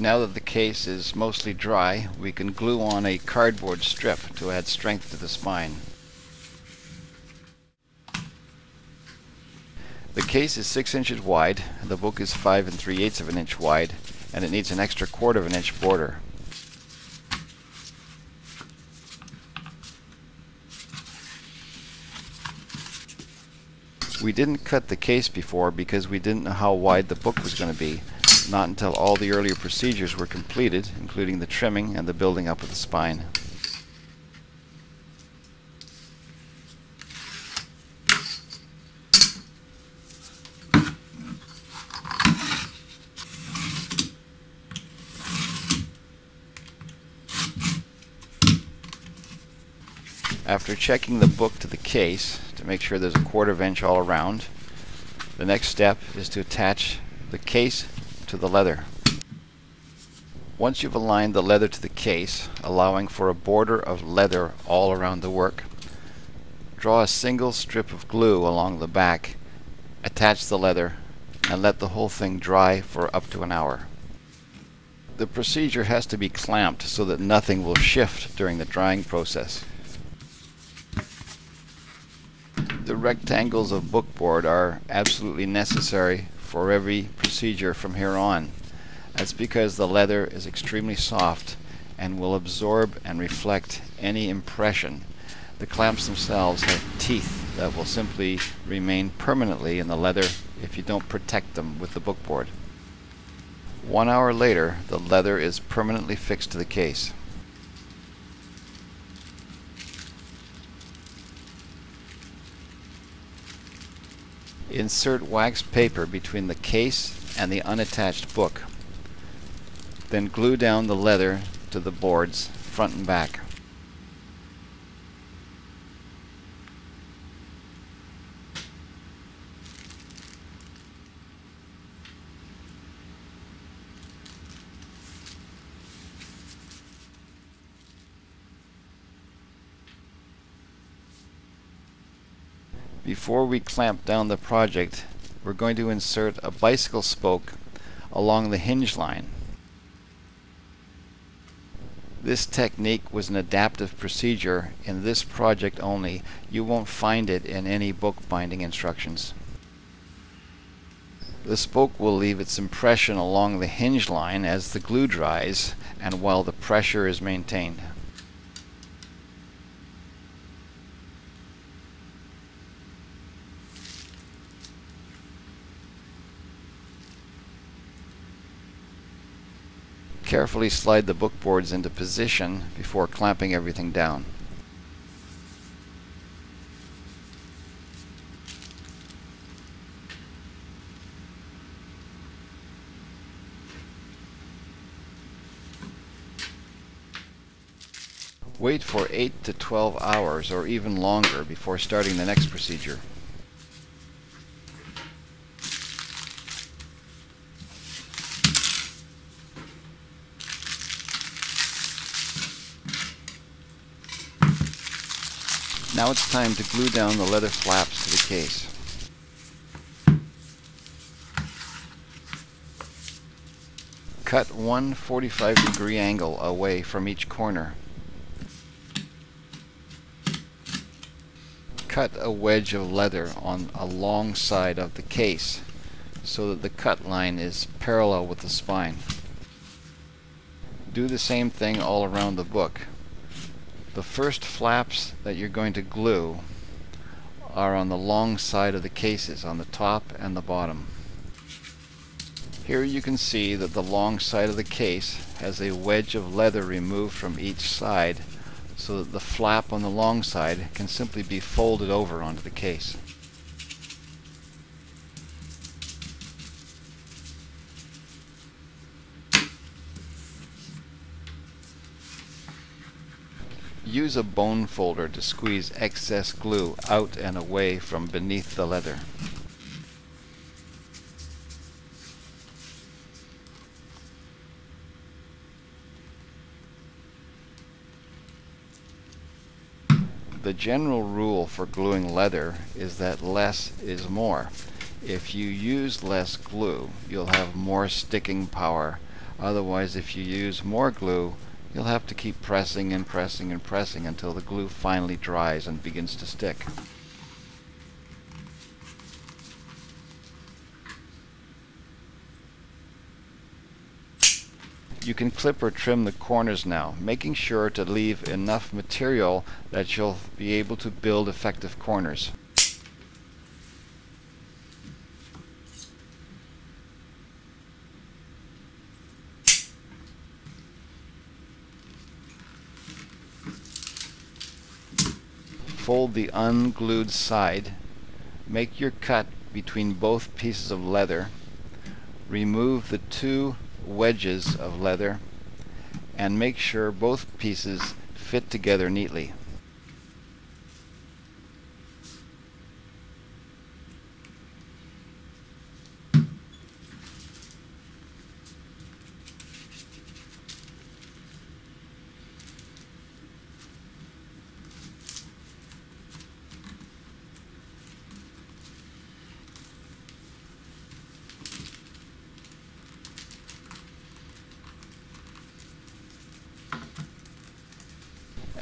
Now that the case is mostly dry, we can glue on a cardboard strip to add strength to the spine. The case is 6 inches wide, the book is 5 3/8 of an inch wide, and it needs an extra 1/4 of an inch border. We didn't cut the case before because we didn't know how wide the book was going to be, not until all the earlier procedures were completed, including the trimming and the building up of the spine. After checking the book to the case to make sure there's a 1/4 inch all around, the next step is to attach the case to the leather. Once you've aligned the leather to the case, allowing for a border of leather all around the work, draw a single strip of glue along the back, attach the leather, and let the whole thing dry for up to an hour. The procedure has to be clamped so that nothing will shift during the drying process. The rectangles of bookboard are absolutely necessary for every procedure from here on. That's because the leather is extremely soft and will absorb and reflect any impression. The clamps themselves have teeth that will simply remain permanently in the leather if you don't protect them with the bookboard. 1 hour later, the leather is permanently fixed to the case. Insert wax paper between the case and the unattached book. Then glue down the leather to the boards, front and back. Before we clamp down the project, we're going to insert a bicycle spoke along the hinge line. This technique was an adaptive procedure in this project only. You won't find it in any bookbinding instructions. The spoke will leave its impression along the hinge line as the glue dries and while the pressure is maintained. Carefully slide the bookboards into position before clamping everything down. Wait for 8 to 12 hours or even longer before starting the next procedure. Now it's time to glue down the leather flaps to the case. Cut one 45-degree angle away from each corner. Cut a wedge of leather on a long side of the case so that the cut line is parallel with the spine. Do the same thing all around the book. The first flaps that you're going to glue are on the long side of the cases, on the top and the bottom. Here you can see that the long side of the case has a wedge of leather removed from each side so that the flap on the long side can simply be folded over onto the case. Use a bone folder to squeeze excess glue out and away from beneath the leather. The general rule for gluing leather is that less is more. If you use less glue, you'll have more sticking power, Otherwise, if you use more glue, you'll have to keep pressing and pressing and pressing until the glue finally dries and begins to stick. You can clip or trim the corners now, making sure to leave enough material that you'll be able to build effective corners. Fold the unglued side, make your cut between both pieces of leather, remove the two wedges of leather, and make sure both pieces fit together neatly.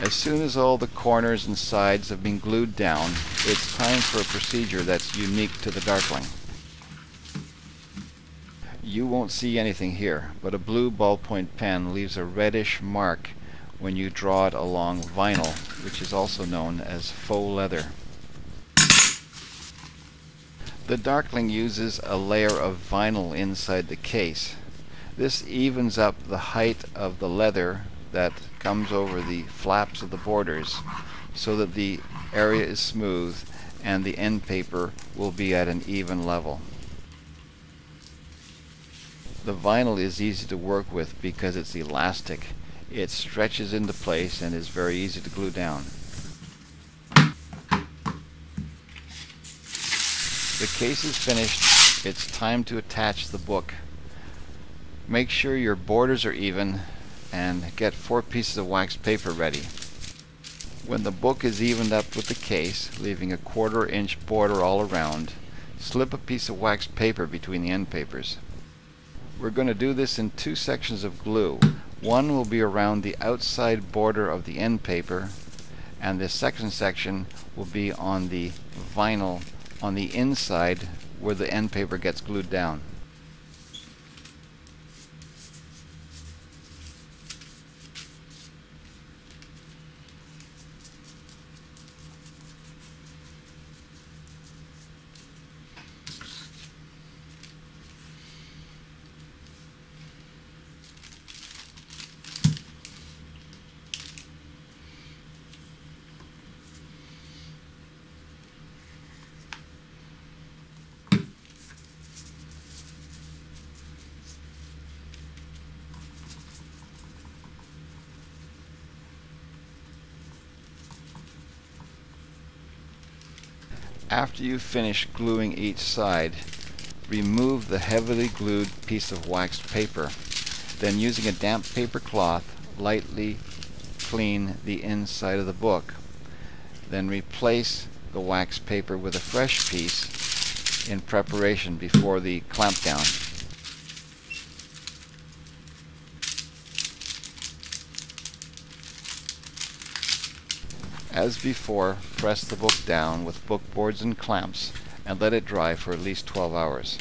As soon as all the corners and sides have been glued down, it's time for a procedure that's unique to the Darkling. You won't see anything here, but a blue ballpoint pen leaves a reddish mark when you draw it along vinyl, which is also known as faux leather. The Darkling uses a layer of vinyl inside the case. This evens up the height of the leather that comes over the flaps of the borders so that the area is smooth and the end paper will be at an even level. The vinyl is easy to work with because it's elastic. It stretches into place and is very easy to glue down. The case is finished. It's time to attach the book. Make sure your borders are even and get 4 pieces of wax paper ready. When the book is evened up with the case, leaving a 1/4 inch border all around, slip a piece of wax paper between the end papers. We're going to do this in 2 sections of glue. One will be around the outside border of the end paper, and the second section will be on the vinyl on the inside where the end paper gets glued down. After you finish gluing each side, remove the heavily glued piece of waxed paper. Then, using a damp paper cloth, lightly clean the inside of the book. Then replace the waxed paper with a fresh piece in preparation before the clampdown. As before, press the book down with book boards and clamps and let it dry for at least 12 hours.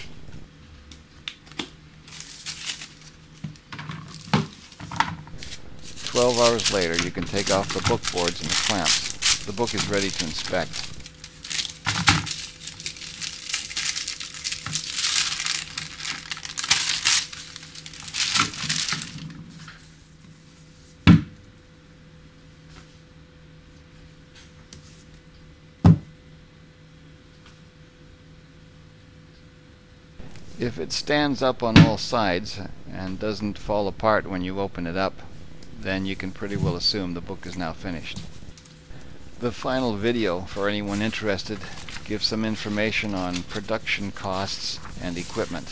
"12 hours later, you can take off the book boards and the clamps. The book is ready to inspect. If it stands up on all sides and doesn't fall apart when you open it up, then you can pretty well assume the book is now finished. The final video, for anyone interested, gives some information on production costs and equipment.